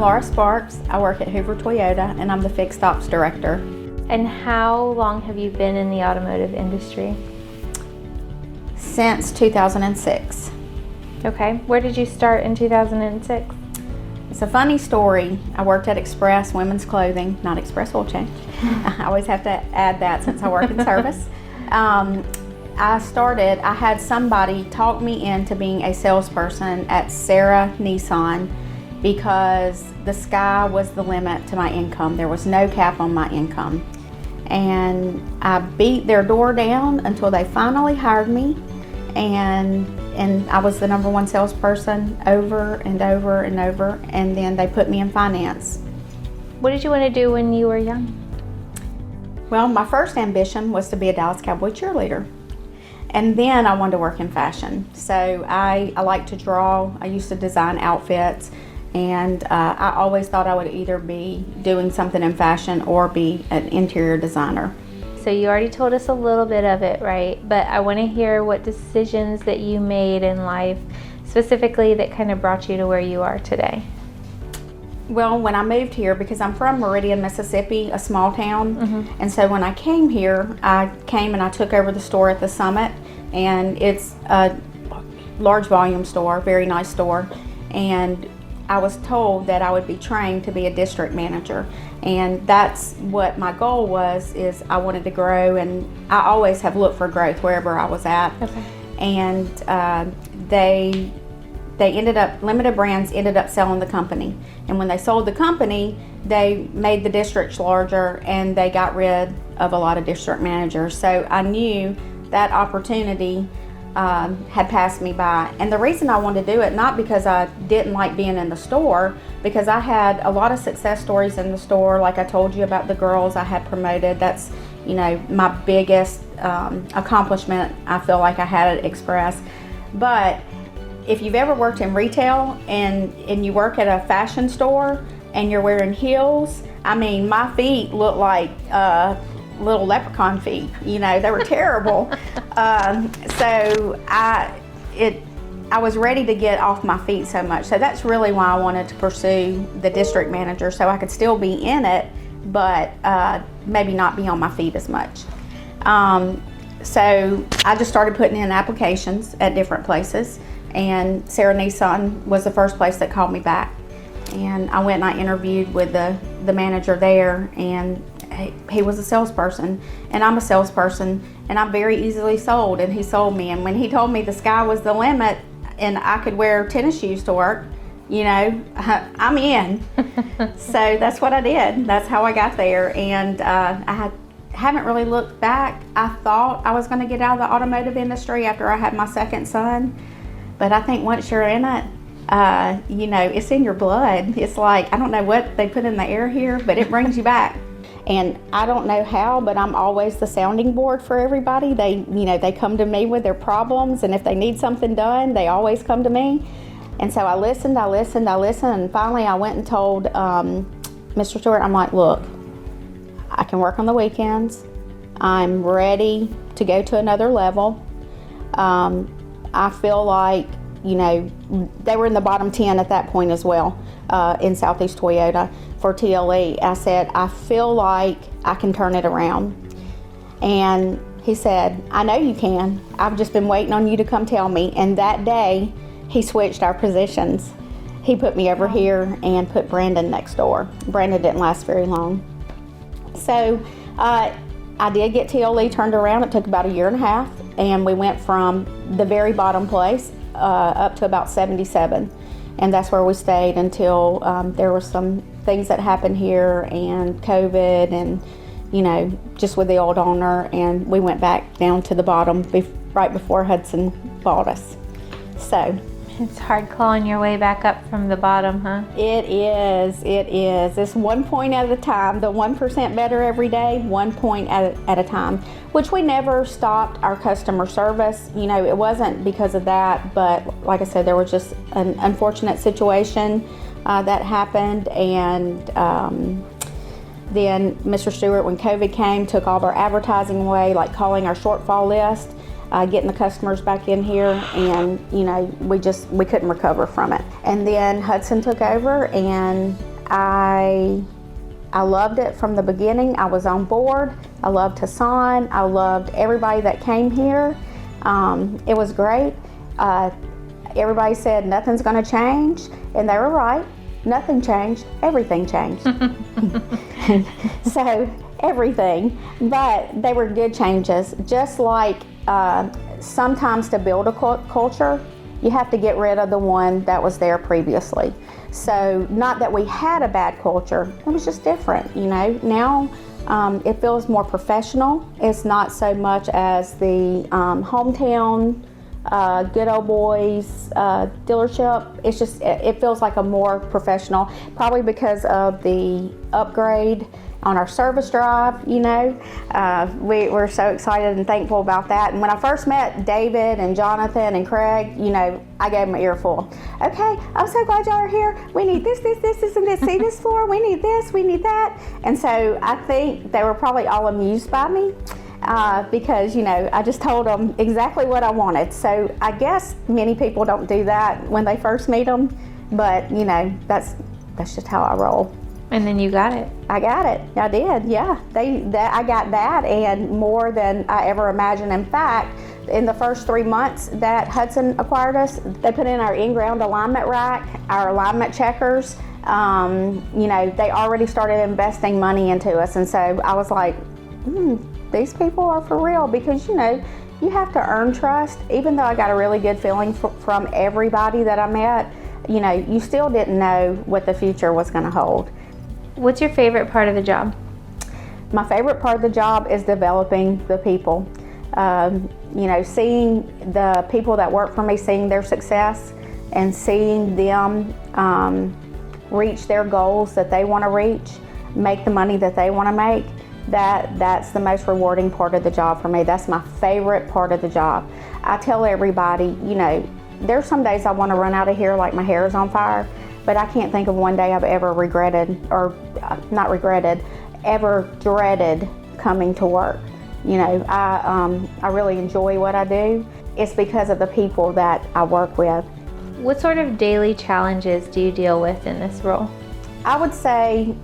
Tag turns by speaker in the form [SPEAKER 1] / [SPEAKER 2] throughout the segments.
[SPEAKER 1] Lara Sparks. I work at Hoover Toyota and I'm the Fixed Ops Director.
[SPEAKER 2] And how long have you been in the automotive industry?
[SPEAKER 1] Since 2006.
[SPEAKER 2] Okay, where did you start in 2006?
[SPEAKER 1] It's a funny story. I worked at Express Women's Clothing, not Express Oil Change. I always have to add that since I work in service. I had somebody talk me into being a salesperson at Lara Nissan because the sky was the limit to my income. There was no cap on my income. And I beat their door down until they finally hired me. And I was the number one salesperson over and over and over. And then they put me in finance.
[SPEAKER 2] What did you want to do when you were young?
[SPEAKER 1] Well, my first ambition was to be a Dallas Cowboy cheerleader. And then I wanted to work in fashion. So I like to draw. I used to design outfits. And I always thought I would either be doing something in fashion or be an interior designer.
[SPEAKER 2] So you already told us a little bit of it, right? But I want to hear what decisions that you made in life, specifically that kind of brought you to where you are today.
[SPEAKER 1] Well, when I moved here, because I'm from Meridian, Mississippi, a small town, and so when I came here, I came and I took over the store at the Summit, and it's a large volume store, very nice store, and I was told that I would be trained to be a district manager, and that's what my goal was. Is I wanted to grow, and I always have looked for growth wherever I was at.
[SPEAKER 2] Okay.
[SPEAKER 1] And they ended up, Limited Brands ended up selling the company, and when they sold the company, they made the districts larger, and they got rid of a lot of district managers. So I knew that opportunity had passed me by. And the reason I wanted to do it, not because I didn't like being in the store, because I had a lot of success stories in the store. Like I told you about the girls I had promoted. That's, my biggest accomplishment I feel like I had at Express. But if you've ever worked in retail and you work at a fashion store and you're wearing heels, I mean, my feet look like little leprechaun feet. They were terrible. So I was ready to get off my feet so much. So that's really why I wanted to pursue the district manager, so I could still be in it, but maybe not be on my feet as much. So I just started putting in applications at different places, and Lara Nissan was the first place that called me back. And I went and I interviewed with the manager there, and he was a salesperson, and I'm a salesperson, and I'm very easily sold, and he sold me. And when he told me the sky was the limit and I could wear tennis shoes to work, I'm in. So that's what I did. That's how I got there, and I haven't really looked back. I thought I was going to get out of the automotive industry after I had my second son, but I think once you're in it, it's in your blood. It's like, I don't know what they put in the air here, but it brings you back. And I don't know how, but I'm always the sounding board for everybody. They come to me with their problems, and if they need something done, they always come to me. And so I listened, and finally I went and told Mr. Stewart, I'm like, look, I can work on the weekends. I'm ready to go to another level. I feel like, they were in the bottom 10 at that point as well in Southeast Toyota for TLE. I said, I feel like I can turn it around. And he said, I know you can. I've just been waiting on you to come tell me. And that day, he switched our positions. He put me over here and put Brandon next door. Brandon didn't last very long. So I did get TLE turned around. It took about 1.5 years, and we went from the very bottom place up to about 77. And that's where we stayed until there were some things that happened here, and COVID, and just with the old owner, and we went back down to the bottom right before Hudson bought us. So
[SPEAKER 2] it's hard clawing your way back up from the bottom, huh?
[SPEAKER 1] It is. It's 1 point at a time. The 1% better every day, 1 point at a time, which we never stopped our customer service. It wasn't because of that, but like I said, there was just an unfortunate situation that happened, and then Mr. Stewart, when COVID came, took all of our advertising away, like calling our shortfall list. Getting the customers back in here, and we couldn't recover from it. And then Hudson took over, and I loved it from the beginning. I was on board. I loved Hassan. I loved everybody that came here. It was great. Everybody said nothing's going to change, and they were right. Nothing changed. Everything changed. So everything, but they were good changes. Just like sometimes to build a culture, you have to get rid of the one that was there previously. So not that we had a bad culture, it was just different, you know. Now it feels more professional. It's not so much as the hometown, good old boys dealership. It's just, it feels like a more professional, probably because of the upgrade on our service drive, you know. We're so excited and thankful about that. And when I first met David and Jonathan and Craig, you know, I gave them an earful. Okay, I'm so glad y'all are here. We need this, and this. See this floor? We need this, we need that. And so I think they were probably all amused by me because, you know, I just told them exactly what I wanted. So I guess many people don't do that when they first meet them, but, you know, that's just how I roll.
[SPEAKER 2] And then you got it.
[SPEAKER 1] I got it. I did, yeah. I got that and more than I ever imagined. In fact, in the first 3 months that Hudson acquired us, they put in our in-ground alignment rack, our alignment checkers. You know, they already started investing money into us. And so I was like, these people are for real, because, you know, you have to earn trust. Even though I got a really good feeling from everybody that I met, you know, you still didn't know what the future was going to hold.
[SPEAKER 2] What's your favorite part of the job?
[SPEAKER 1] My favorite part of the job is developing the people. You know, seeing the people that work for me, seeing their success and seeing them reach their goals that they want to reach, make the money that they want to make, that's the most rewarding part of the job for me. That's my favorite part of the job. I tell everybody, you know, there's some days I want to run out of here like my hair is on fire, but I can't think of one day I've ever regretted, or not regretted, ever dreaded coming to work. You know, I really enjoy what I do. It's because of the people that I work with.
[SPEAKER 2] What sort of daily challenges do you deal with in this role?
[SPEAKER 1] I would say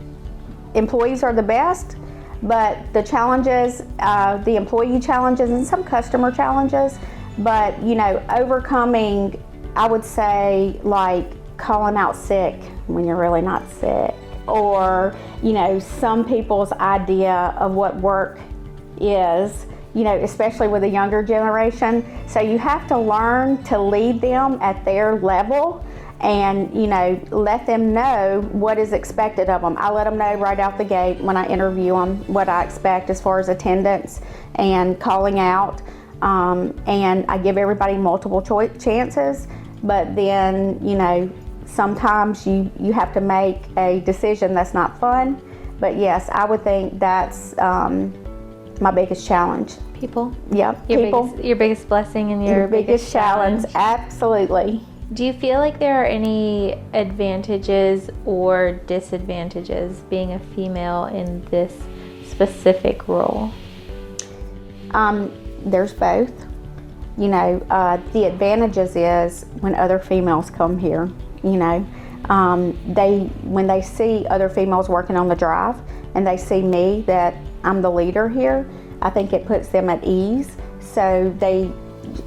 [SPEAKER 1] employees are the best, but the challenges, the employee challenges and some customer challenges, but, you know, overcoming, I would say, like calling out sick when you're really not sick, or, you know, some people's idea of what work is, you know, especially with the younger generation. So you have to learn to lead them at their level and, you know, let them know what is expected of them. I let them know right out the gate when I interview them what I expect as far as attendance and calling out. And I give everybody multiple chances, but then, you know, sometimes you have to make a decision that's not fun. But yes, I would think that's my biggest challenge.
[SPEAKER 2] People?
[SPEAKER 1] Yep,
[SPEAKER 2] people. Your biggest blessing and your biggest challenge.
[SPEAKER 1] Absolutely.
[SPEAKER 2] Do you feel like there are any advantages or disadvantages being a female in this specific role?
[SPEAKER 1] There's both. You know, the advantages is when other females come here, you know, when they see other females working on the drive and they see me, that I'm the leader here, I think it puts them at ease. So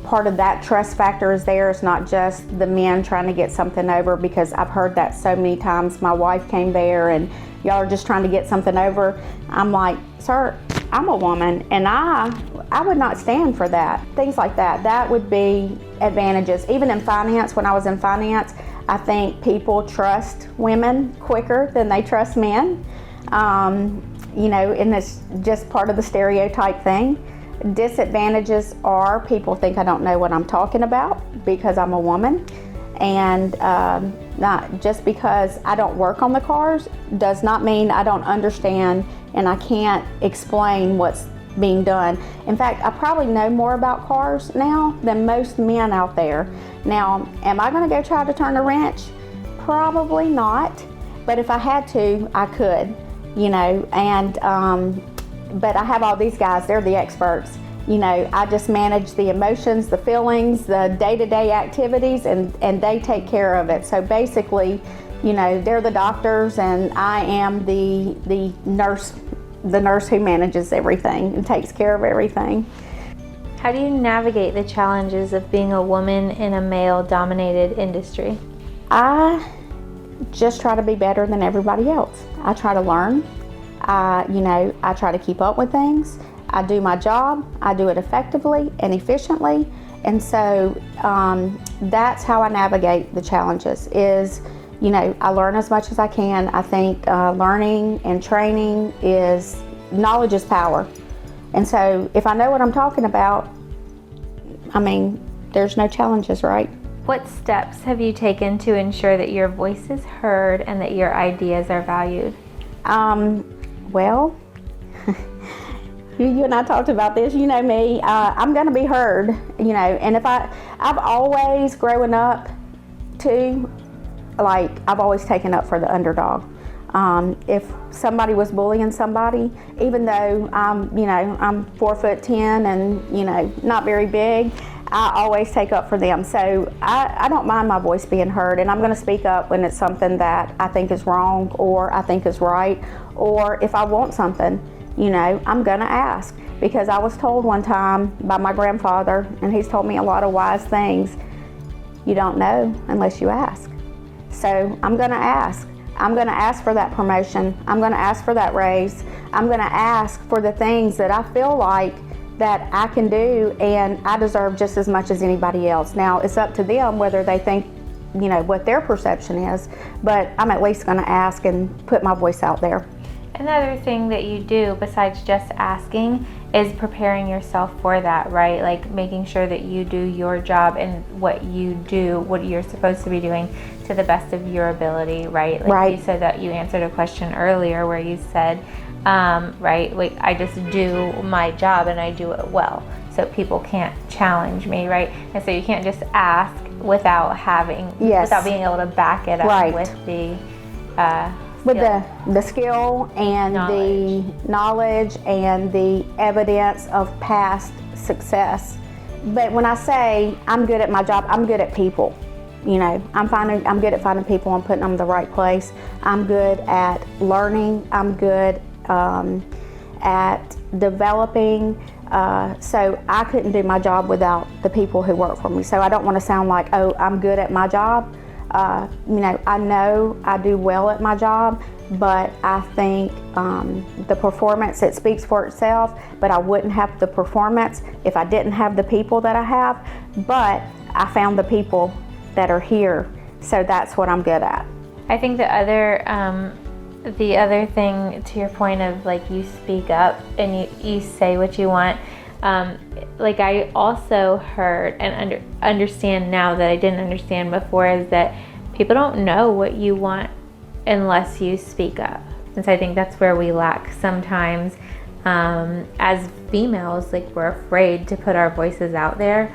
[SPEAKER 1] part of that trust factor is there. It's not just the men trying to get something over, because I've heard that so many times. My wife came there and y'all are just trying to get something over. I'm like, sir, I'm a woman and I would not stand for that. Things like that. That would be advantages. Even in finance, when I was in finance, I think people trust women quicker than they trust men. You know, and it's just part of the stereotype thing. Disadvantages are people think I don't know what I'm talking about because I'm a woman. And not just because I don't work on the cars does not mean I don't understand and I can't explain what's being done. In fact, I probably know more about cars now than most men out there. Now, am I going to go try to turn a wrench? Probably not. But if I had to, I could, you know. And but I have all these guys, they're the experts. You know, I just manage the emotions, the feelings, the day-to-day activities, and they take care of it. So basically, You know, they're the doctors and I am the nurse who manages everything and takes care of everything.
[SPEAKER 2] How do you navigate the challenges of being a woman in a male-dominated industry?
[SPEAKER 1] I just try to be better than everybody else. I try to learn. I try to keep up with things. I do my job. I do it effectively and efficiently. And so that's how I navigate the challenges is, I learn as much as I can. I think learning and training knowledge is power. And so if I know what I'm talking about, there's no challenges, right?
[SPEAKER 2] What steps have you taken to ensure that your voice is heard and that your ideas are valued?
[SPEAKER 1] Well, you and I talked about this, you know me, I'm gonna be heard, and if I've always growing up too, I've always taken up for the underdog. If somebody was bullying somebody, even though I'm 4'10" and not very big, I always take up for them. So I don't mind my voice being heard, and I'm going to speak up when it's something that I think is wrong or I think is right, or if I want something, I'm going to ask. Because I was told one time by my grandfather, and he's told me a lot of wise things, you don't know unless you ask. So I'm going to ask. I'm going to ask for that promotion. I'm going to ask for that raise. I'm going to ask for the things that I feel like that I can do and I deserve just as much as anybody else. Now, it's up to them whether they think, what their perception is, but I'm at least going to ask and put my voice out there.
[SPEAKER 2] Another thing that you do besides just asking is preparing yourself for that, right? Like making sure that you do your job and what you're supposed to be doing to the best of your ability, right?
[SPEAKER 1] Right.
[SPEAKER 2] You said that you answered a question earlier where you said, I just do my job and I do it well, so people can't challenge me, right? And so you can't just ask without being able to back it up
[SPEAKER 1] right.
[SPEAKER 2] with the
[SPEAKER 1] the skill and the knowledge and the evidence of past success. But when I say I'm good at my job, I'm good at people. I'm good at finding people and putting them in the right place. I'm good at learning. I'm good at developing. So I couldn't do my job without the people who work for me. So I don't want to sound like, oh, I'm good at my job. I know I do well at my job, but I think the performance, it speaks for itself, but I wouldn't have the performance if I didn't have the people that I have. But I found the people that are here, so that's what I'm good at.
[SPEAKER 2] I think the other thing, to your point of you speak up and you say what you want, I also heard and understand now that I didn't understand before, is that people don't know what you want unless you speak up. And so I think that's where we lack sometimes as females. We're afraid to put our voices out there,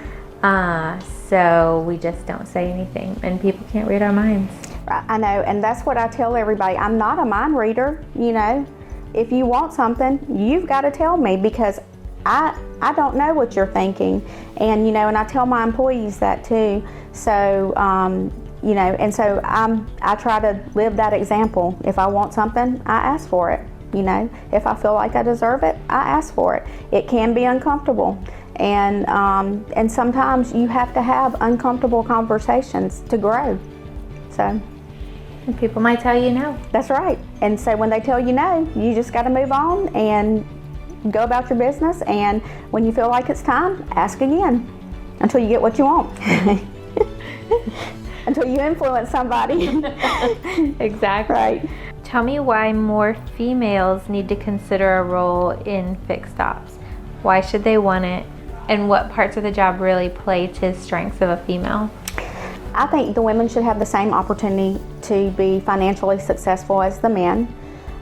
[SPEAKER 2] so we just don't say anything, and people can't read our minds.
[SPEAKER 1] I know, and that's what I tell everybody. I'm not a mind reader. If you want something, you've got to tell me, because I don't know what you're thinking, and and I tell my employees that too. So and so I try to live that example. If I want something, I ask for it. If I feel like I deserve it, I ask for it. It can be uncomfortable, and sometimes you have to have uncomfortable conversations to grow. So.
[SPEAKER 2] And people might tell you no.
[SPEAKER 1] That's right. And so when they tell you no, you just got to move on and go about your business, and when you feel like it's time, ask again until you get what you want. Until you influence somebody.
[SPEAKER 2] Exactly.
[SPEAKER 1] Right.
[SPEAKER 2] Tell me why more females need to consider a role in fixed ops. Why should they want it, and what parts of the job really play to strengths of a female?
[SPEAKER 1] I think the women should have the same opportunity to be financially successful as the men.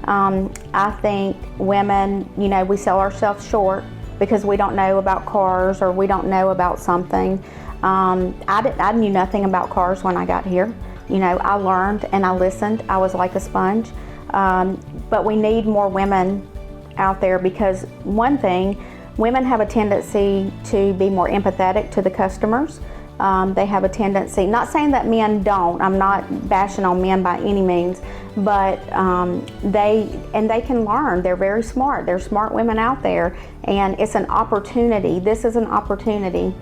[SPEAKER 1] I think women, we sell ourselves short because we don't know about cars or we don't know about something. I knew nothing about cars when I got here. I learned and I listened. I was like a sponge. But we need more women out there, because one thing, women have a tendency to be more empathetic to the customers. They have a tendency, not saying that men don't, I'm not bashing on men by any means, but they can learn. They're very smart. There's smart women out there, and it's an opportunity. This is an opportunity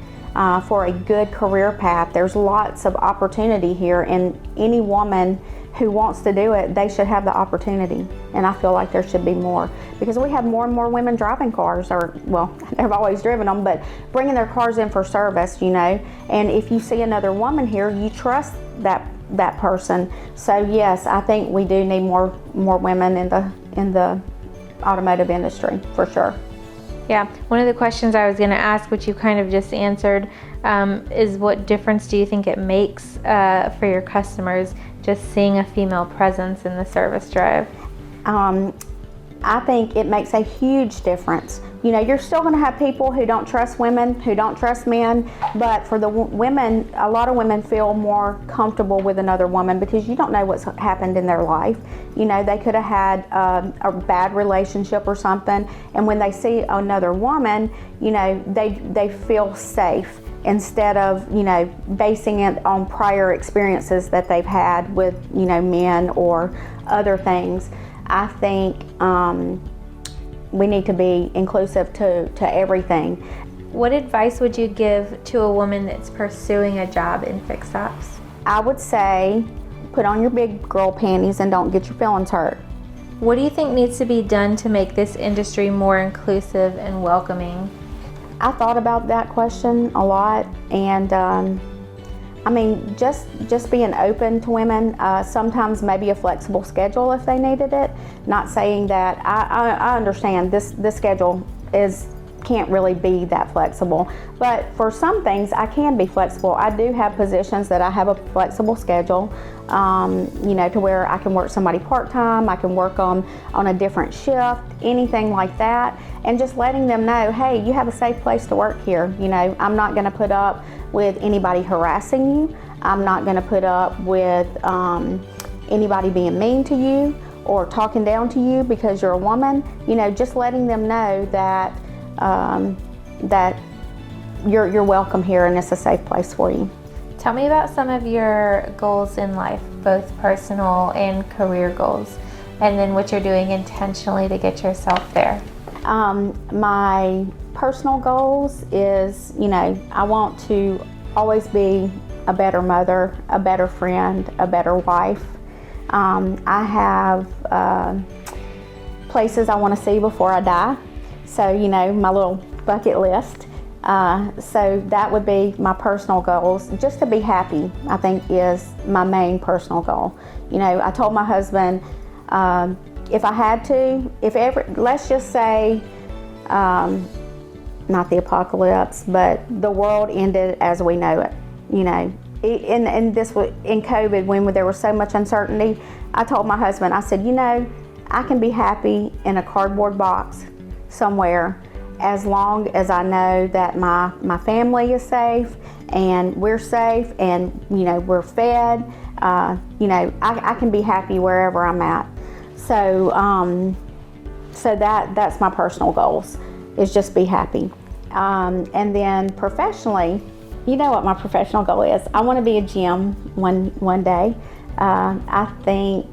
[SPEAKER 1] for a good career path. There's lots of opportunity here, and any woman who wants to do it, they should have the opportunity. And I feel like there should be more, because we have more and more women driving cars, or, well, they've always driven them, but bringing their cars in for service, you know. And if you see another woman here, you trust that person. So yes, I think we do need more women in the automotive industry, for sure.
[SPEAKER 2] Yeah, one of the questions I was going to ask, which you kind of just answered, is what difference do you think it makes for your customers just seeing a female presence in the service drive?
[SPEAKER 1] I think it makes a huge difference. You know, you're still going to have people who don't trust women, who don't trust men, but for the women, a lot of women feel more comfortable with another woman because you don't know what's happened in their life. You know, they could have had a bad relationship or something, and when they see another woman, you know, they feel safe, instead of, you know, basing it on prior experiences that they've had with, you know, men or other things. I think we need to be inclusive to everything.
[SPEAKER 2] What advice would you give to a woman that's pursuing a job in fixed ops?
[SPEAKER 1] I would say, put on your big girl panties and don't get your feelings hurt.
[SPEAKER 2] What do you think needs to be done to make this industry more inclusive and welcoming?
[SPEAKER 1] I thought about that question a lot, and I mean, just being open to women, sometimes maybe a flexible schedule if they needed it. Not saying that, I understand this schedule can't really be that flexible, but for some things I can be flexible. I do have positions that I have a flexible schedule, you know, to where I can work somebody part-time, I can work on a different shift, anything like that, and just letting them know, hey, you have a safe place to work here. You know, I'm not going to put up with anybody harassing you. I'm not going to put up with anybody being mean to you or talking down to you because you're a woman. You know, just letting them know that that you're welcome here and it's a safe place for you.
[SPEAKER 2] Tell me about some of your goals in life, both personal and career goals, and then what you're doing intentionally to get yourself there.
[SPEAKER 1] My personal goals is, you know, I want to always be a better mother, a better friend, a better wife. I have places I want to see before I die. So, you know, my little bucket list. So that would be my personal goals. Just to be happy, I think, is my main personal goal. You know, I told my husband, if I had to, let's just say, not the apocalypse, but the world ended as we know it, you know. In COVID, when there was so much uncertainty, I told my husband, I said, you know, I can be happy in a cardboard box somewhere as long as I know that my family is safe and we're safe and, you know, we're fed. You know, I can be happy wherever I'm at. So that's my personal goals, is just be happy. And then professionally, you know what my professional goal is. I want to be a GM one day. I think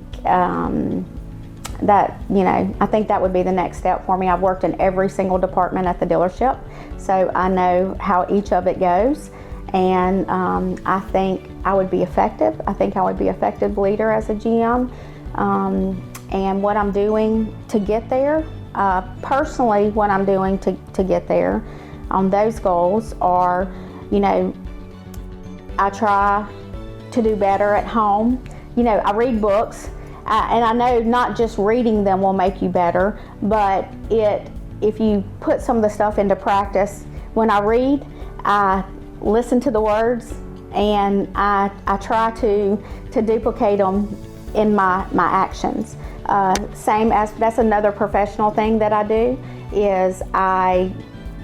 [SPEAKER 1] that, you know, I think that would be the next step for me. I've worked in every single department at the dealership, so I know how each of it goes, and I think I would be effective. I think I would be an effective leader as a GM, and what I'm doing to get there, personally, what I'm doing to get there on those goals are, you know, I try to do better at home. You know, I read books. And I know not just reading them will make you better, but if you put some of the stuff into practice, when I read, I listen to the words and I try to duplicate them in my actions. Same as, that's another professional thing that I do, is I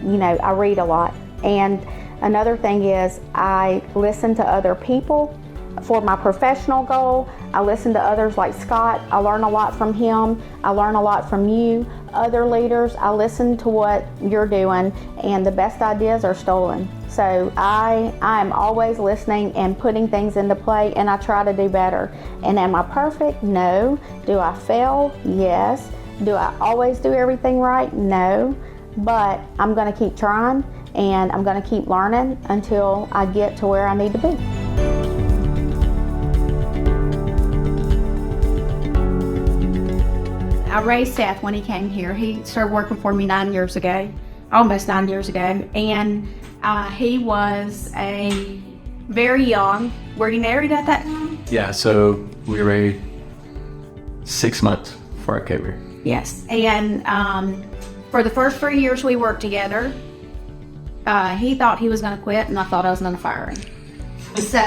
[SPEAKER 1] read a lot. And another thing is I listen to other people for my professional goal, I listen to others like Scott. I learn a lot from him. I learn a lot from you. Other leaders, I listen to what you're doing, and the best ideas are stolen. So I am always listening and putting things into play, and I try to do better. And am I perfect? No. Do I fail? Yes. Do I always do everything right? No. But I'm going to keep trying, and I'm going to keep learning until I get to where I need to be. I raised Seth when he came here. He started working for me 9 years ago, almost 9 years ago, and he was a very young. Were you married at that time?
[SPEAKER 3] Yeah, so we were married 6 months before I came here.
[SPEAKER 1] Yes, and for the first 3 years we worked together, he thought he was going to quit, and I thought I was going to fire him. So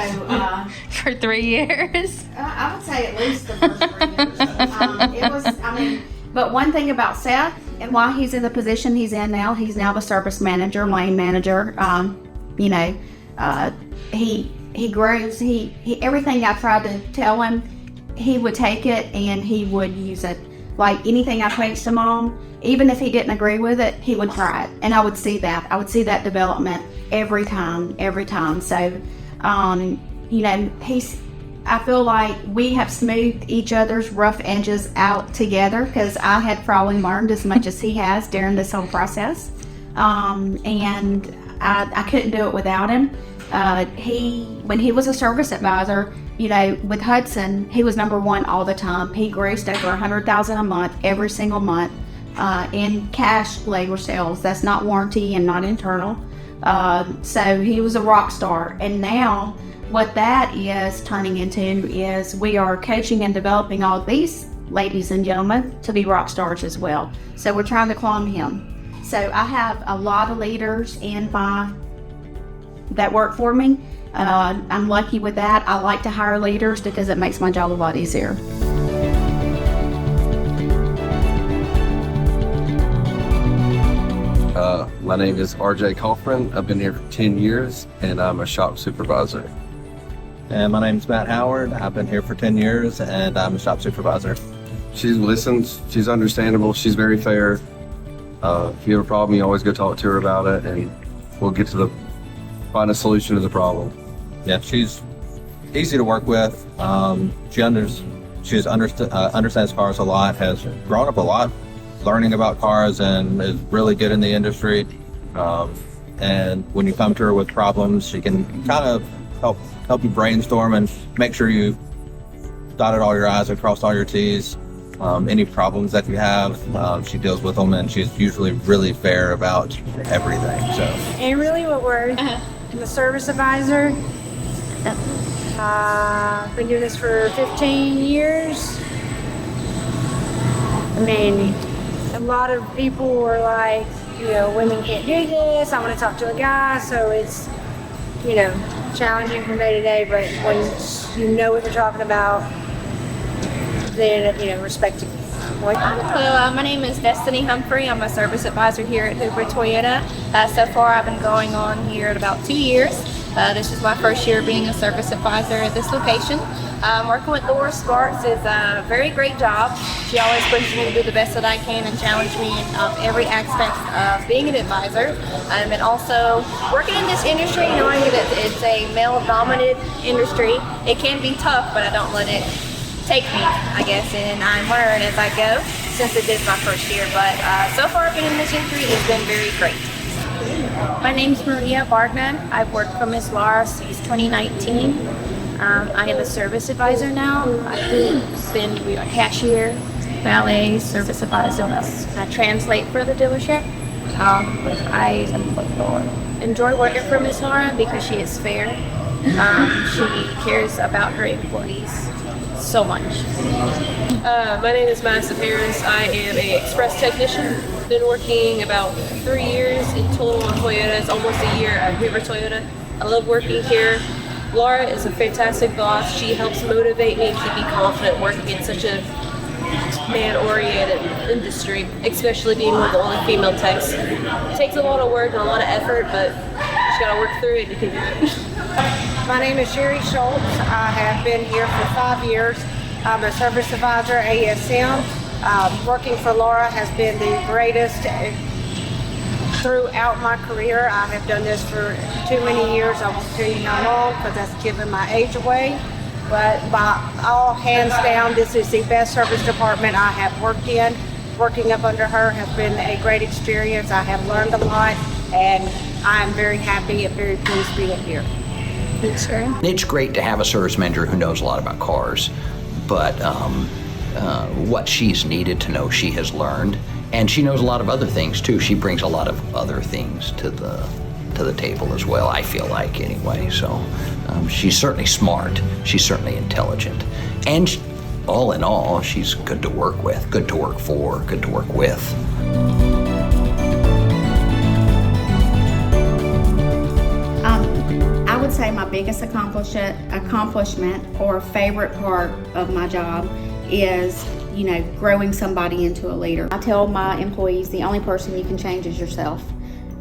[SPEAKER 2] For 3 years.
[SPEAKER 1] I would say at least the first 3 years. It was, but one thing about Seth and why he's in the position he's in now, he's now the service manager, lane manager. He grows. He everything I tried to tell him, he would take it and he would use it. Like anything I preached him on, even if he didn't agree with it, he would try it, and I would see that. I would see that development every time. So. I feel like we have smoothed each other's rough edges out together, because I had probably learned as much as he has during this whole process. And I couldn't do it without him. When he was a service advisor, with Hudson, he was number one all the time. He grossed over $100,000 a month, every single month, in cash labor sales. That's not warranty and not internal. So he was a rock star, and now what that is turning into is we are coaching and developing all these ladies and gentlemen to be rock stars as well. So we're trying to clone him. So I have a lot of leaders that work for me. I'm lucky with that. I like to hire leaders because it makes my job a lot easier.
[SPEAKER 4] My name is RJ Kaufman. I've been here for 10 years, and I'm a shop supervisor.
[SPEAKER 5] And my name's Matt Howard. I've been here for 10 years, and I'm a shop supervisor.
[SPEAKER 4] She listens. She's understandable. She's very fair. If you have a problem, you always go talk to her about it, and we'll get to find a solution to the problem.
[SPEAKER 5] Yeah, she's easy to work with. She understands cars a lot, has grown up a lot, learning about cars, and is really good in the industry. And when you come to her with problems, she can kind of help you brainstorm and make sure you dotted all your I's and crossed all your T's. Any problems that you have, she deals with them, and she's usually really fair about everything. So.
[SPEAKER 6] And really what we're the service advisor. Been doing this for 15 years. A lot of people were like, women can't do this. I want to talk to a guy. So it's, challenging from day to day. But when you know what you're talking about, then, respecting.
[SPEAKER 7] Hello, my name is Destiny Humphrey. I'm a service advisor here at Hoover Toyota. So far, I've been going on here at about 2 years. This is my first year being a service advisor at this location. Working with Lara Sparks is a very great job. She always pushes me to do the best that I can and challenge me in every aspect of being an advisor. And also working in this industry, knowing that it's a male-dominated industry, it can be tough, but I don't let it take me, I guess, and I learn as I go, since it is my first year. But so far being in this industry has been very great.
[SPEAKER 8] My name's Maria Bargman. I've worked for Miss Lara since 2019. I am a service advisor now. I've been a cashier, valet, service advisor. I translate for the dealership. I enjoy working for Miss Lara because she is fair. She cares about her employees so much.
[SPEAKER 9] My name is Madison Harris. I am an express technician. Been working about 3 years in total on Toyotas, almost a year at Hoover Toyota. I love working here. Lara is a fantastic boss. She helps motivate me and keep me confident working in such a man-oriented industry, especially being one of the only female techs. It takes a lot of work and a lot of effort, but you just gotta work through it and you can do it.
[SPEAKER 6] My name is Sherry Schultz. I have been here for 5 years. I'm a service advisor, ASM. Working for Lara has been the greatest throughout my career. I have done this for too many years. I won't tell you how long because that's giving my age away. But by all hands down, this is the best service department I have worked in. Working up under her has been a great experience. I have learned a lot, and I'm very happy and very pleased being here.
[SPEAKER 7] Sure.
[SPEAKER 10] It's great to have a service manager who knows a lot about cars, but what she's needed to know, she has learned, and she knows a lot of other things too. She brings a lot of other things to the table as well, I feel like, anyway. So she's certainly smart, she's certainly intelligent, and all in all, she's good to work with, good to work for, good to work with.
[SPEAKER 1] I would say my biggest accomplishment or favorite part of my job is, growing somebody into a leader. I tell my employees the only person you can change is yourself.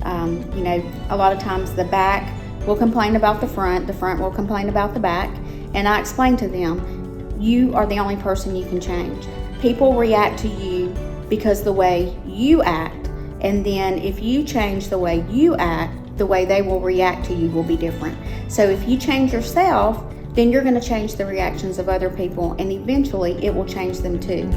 [SPEAKER 1] A lot of times the back will complain about the front will complain about the back, and I explain to them, you are the only person you can change. People react to you because the way you act, and then if you change the way you act, the way they will react to you will be different. So if you change yourself, then you're going to change the reactions of other people, and eventually it will change them too.